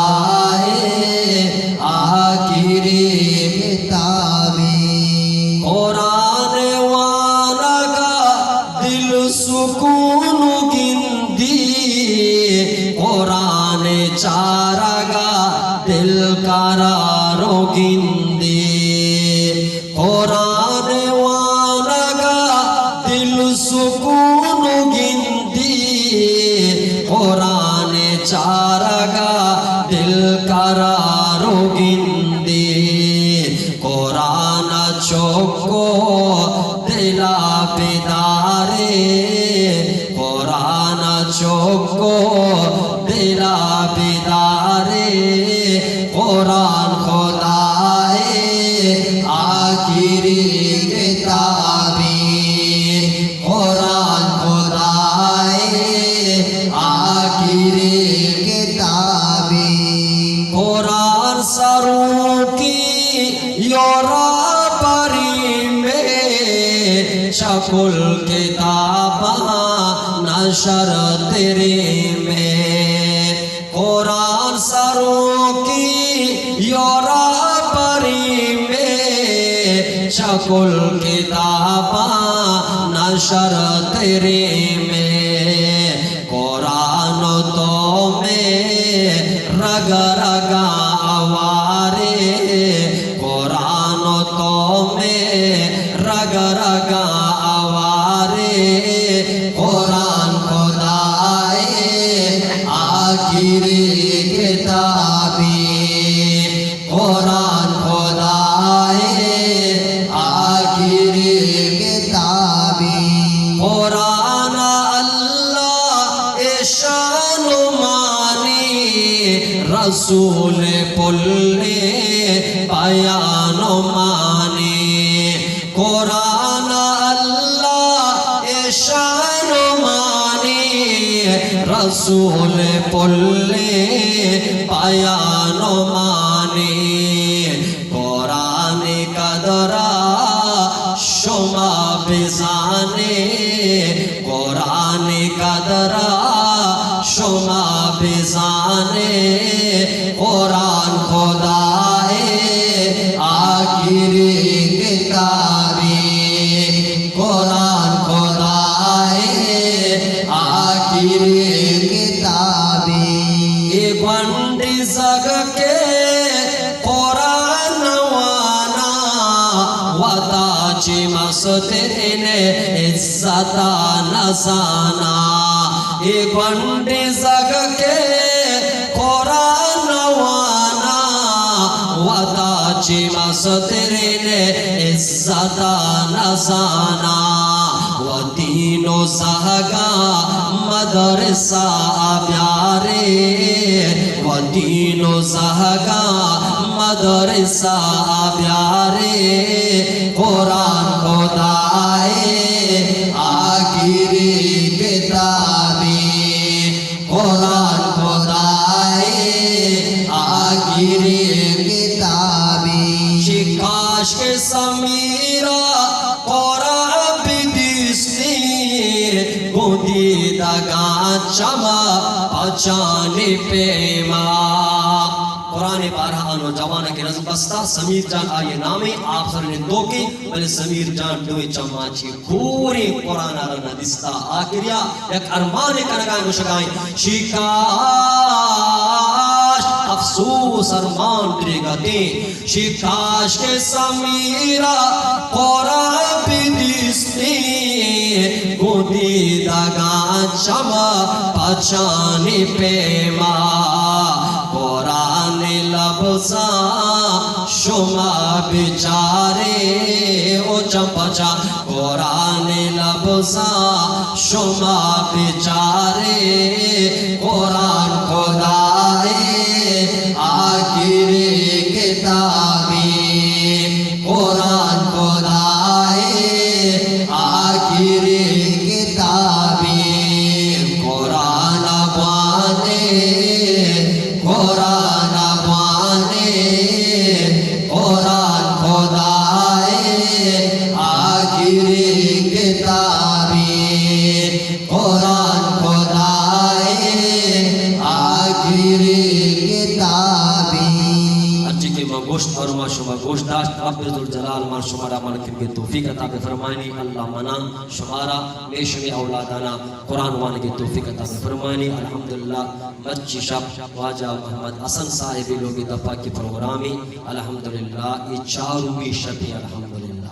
آخری کتابی قرآن وانا کا دل سکون گندی قرآن چارگا دل قرارو گندی قرآن وانا کا دل سکون گندی قرآن چارگا دل قرارو گندی قرآن چوکو دلا بیدارے قرآن چوکو دلا بیدارے قرآن خدا آخری کتابی قرآن خدا آخری قرآن سروں کی یورا پری میں شکل کتاباں نشر تیرے میں قرآن سروں کی یورا پری میں شکل کتاباں نشر تیرے میں قرآن تو میں رگ رگا آوارے قرآن تو میں رگ رگا آوارے قرآن خدا آخری کتابی قرآن خدا آخری کتابی قرآن اللہ شان مانی رسول پلے بیان مانی قرآن اللہ شان مانی رسول پلے بیان مانی قرآن قدرہ شما بزانے قرآن قدرہ شما بزانے قرآن خدا آخری کتابی قرآن خدا آخری کتابی گونڈی زگ کے قرآن وانا ودا چی مسترین عزتا نسانا گونڈی زگ کے قرآن وانا ودا چی مسترین عزتا نسانا ودین و زہگا مدرسہ پیارے ودین و زہگا مدرسہ پیارے قرآن خدائے آخری کتابی قرآن خدائے آخری کتابی شکاش کے سمیرہ گودی دگا چما پچانی پیما قرآن بارہ نوجوان کے نظم بستہ سمیر جان آئیے نامی آپ سر نے دو کی بلے سمیر جان دوئی چماچی پوری قرآن آرنا دستا آخریا یک ارمانے کنگائیں مشگائیں شکاش افسوس ارمان درے گا دیں شکاش کے سمیرہ قرآن بھی دستی گودی دگا چما پچانی پیما قرآن لبزا شما بیچارے او چمپچا قرآن لبزا شما بیچارے قرآن خدائے آخری کتابی قرآن خدائے آخری کتابی قرآن بانے قرآن بانے قرآن خدائے آخری کتابی قرآن خدائے آخری کتابی اچھی کے ماں گوشت اور ماں شما گوشت داشت رب ذوالجلال ماں شمارا مالکن کے توفیق عطا فرمائنی اللہ منا شمارا میشمی اولادانا قرآن وانے کی توفیق عطا فرمائنی الحمدللہ بچی شب واجہ محمد حسن صاحبی لوگی دفعہ کی پروگرامی الحمدللہ یہ چاروی شبی الحمدللہ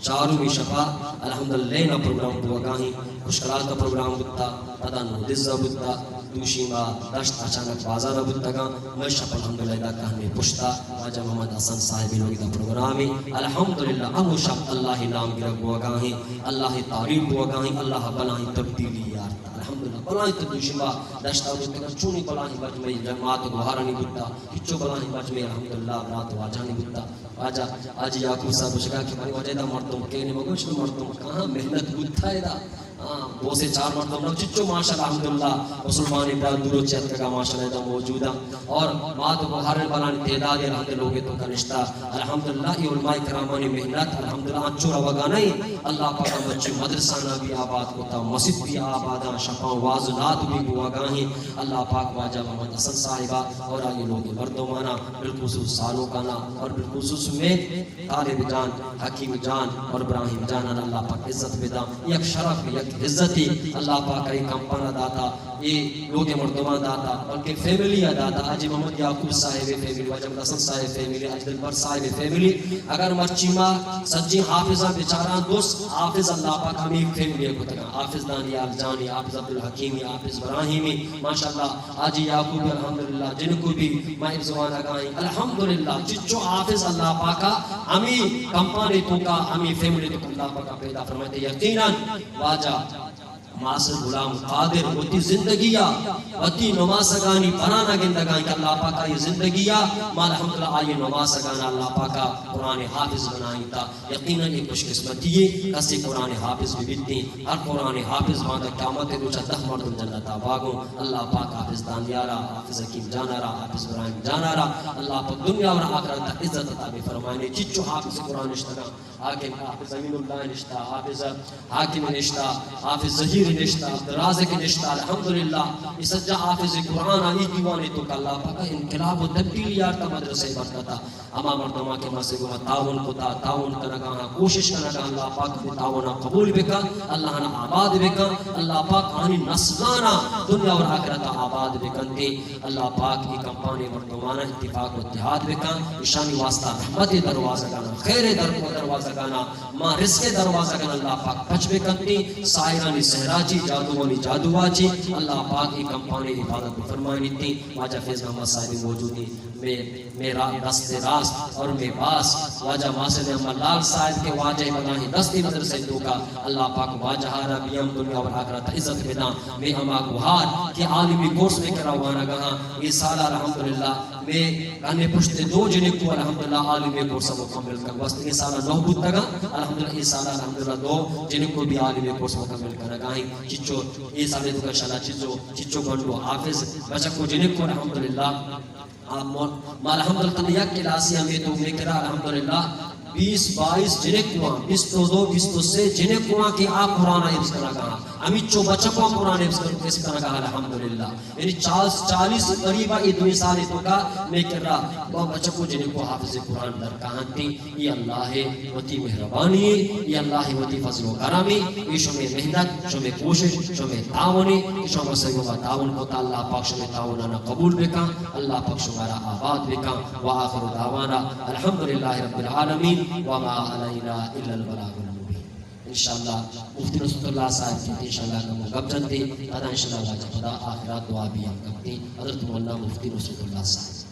چاروی شبہ الحمدللہ لینا پروگرام بوگاہی خوشکرات کا پروگرام بتا پتہ نودزہ بتا دوشیما دشت اچانک بازار بودتگا میں شب الحمدللہ دا کہنے پشتا واجہ محمد حسن صاحبی لوگی دا پروگرامی الحمدللہ امو شب اللہ نام گرگ بوگاہی اللہ تعریف بوگاہی اللہ بلاہی تبدیلی یار الحمدللہ بلاہی تدوشیما دشتا بودتگا چونی بلاہی بچ میں جماعت گوھارانی بودتا ہچو بلاہی بچ میں الحمدللہ برات واجانی بودتا واجہ آجی یاکوب صاحب شکا کہ بھائی واجہ دا مردم کہنے مگوش مردم کہاں محنت بودتا ہے دا دو سے چار مردم نو چچو ماشاءاللہ الحمدللہ مسلمان ابراد درو چہت کا ماشاءاللہ دا موجودہ اور مات و بہار بلانی تعداد رہتے لوگے تو کا رشتہ الحمدللہ یہ علماء کرامانی محنت الحمدللہ چورا وگا نہیں اللہ پاکا بچے مدرسانہ بھی آباد ہوتا مسجد بھی آبادہ شفاں واضنات بھی وگا ہیں اللہ پاک واجہ محمد حسن صاحبہ اور آئیے لوگے مردمانہ بالخصوص سالوں کا نا اور بالخصوص میں طالب جان حکیم جان اور ابراہیم جان اللہ پاک عزت بدا یک شرف یک عزتی اللہ پاک ای کمپانا داتا یہ لوگ مردمان داتا بلکہ فیملی داتا حاجی محمد یعقوب صاحب فیملی واجب حسن صاحب فیملی اجدل بر صاحب فیملی اگر مرچیما سجی حافظہ بیچاران دوست حافظ اللہ پاک ہمیں فیملی کو تکا حافظ دانیال جانی حافظ عبدالحکیمی حافظ ابراہیمی ماشاءاللہ حاجی یعقوب الحمدللہ جن کو بھی مائب زبان آگائیں الحمدللہ چچو حافظ اللہ پاکا ہمیں کمپانی تو کا ہمیں فیملی تو اللہ پاکا پیدا فرمائے یقیناً واجہ معاصر غلام قادر ہوتی زندگیہ ہوتی نماز سگانی بنانا گندگان کہ اللہ پاکا یہ زندگیہ ما الحمدللہ آئیے نماز سگانا اللہ پاکا قرآن حافظ بنائیں تا یقیناً ایک خوش قسمتی ہے کسی قرآن حافظ بھی بیتی ہر قرآن حافظ ماندہ قیامت روچہ دہ مردم جنتا باغوں اللہ پاک حافظ دانیارا حافظ حکیم جانارا حافظ ابراہیم جانارا اللہ پاک دنیا اور آخرت تک عزت عطا فرمائے چچو حافظ قرآن نشتگا حاکم حافظ امین اللہ نشتا حافظ حاکم نشتا حافظ ظہیر شبیر نشتا درازق نشتا الحمدللہ اس سجا حافظ قرآن آئی دیوانے تو اللہ پاک انقلاب و تبدیلی یارتا مدرسے برکتا اما مردمہ کے مسئلے کو تعاون کتا تعاون کنگانا کوشش کنگا اللہ پاک بھی تعاونہ قبول بکا اللہ نا آباد بکا اللہ پاک آنی نسلانا دنیا اور آخرت آباد بکن دے اللہ پاک کی کمپانی مردمانہ اتفاق و اتحاد بکا اشانی واسطہ رحمت دروازہ گانا خیر دروازہ گانا ماں رزق دروازہ گانا اللہ پاک پچ بکن دے سائرانی سہراچی جادوانی جادواچی اللہ پاک کی کمپانی حفاظت فرمائنی تھی واجہ فیض محمد صاحب موجودی میرا دست راست اور میں باس واجہ ماسد احمد لال صاحب کے واجہ بناہی دستی مدرسے دوکا اللہ پاک واجہ ربیم دنیا اور آخرت عزت بنا میں ہما گوھار کہ عالمی کورس میں کرا ہوانا گہاں یہ سالہ الحمدللہ میں گانے پشتے دو جنہیں کو الحمدللہ عالمی کورس مکمل کر واسطے یہ سالہ نو بود تگا الحمدللہ یہ سالہ الحمدللہ دو جنہیں کو بھی عالمی کورس مکمل کر گاہیں چچو یہ سالے دوکا شلا چچو گنڈو حافظ بچہ کو جنہیں کو الحمدللہ مال الحمدللہ تنیاک کے لاسی ہمیں تو میں کرا الحمدللہ 20-22 جنہیں کواں 22-23 جنہیں کواں کی آپ قرآن حفظ کرنا کہا ہمیں چو بچہ کو قرآن حفظ کرنا کہا الحمدللہ یعنی 40 قریبہ یہ 2 سال تو کا میں کر رہا وہ بچہ کو جنہیں کو حافظ قرآن در کہاں تھی یہ اللہ ہے وتی مہربانی ہے یہ اللہ ہے وتی فضل و کرامی یہ شمی محنت شمی کوشش شمی تعاونی شمی سیوہ تعاون کو اللہ پاک شمی تعاونانا قبول بکا اللہ پاک شمارا آباد بکا وآخر دعوانا الحمدللہ رب العالمین وما علینا الا البلاغ المبین انشاءاللہ مفتی رسول اللہ صاحب کی انشاءاللہ کا مقبضن دے ادا انشاءاللہ خدا آخرات دعا بھی ہم کرتے حضرت مولانا مفتی رسول اللہ صاحب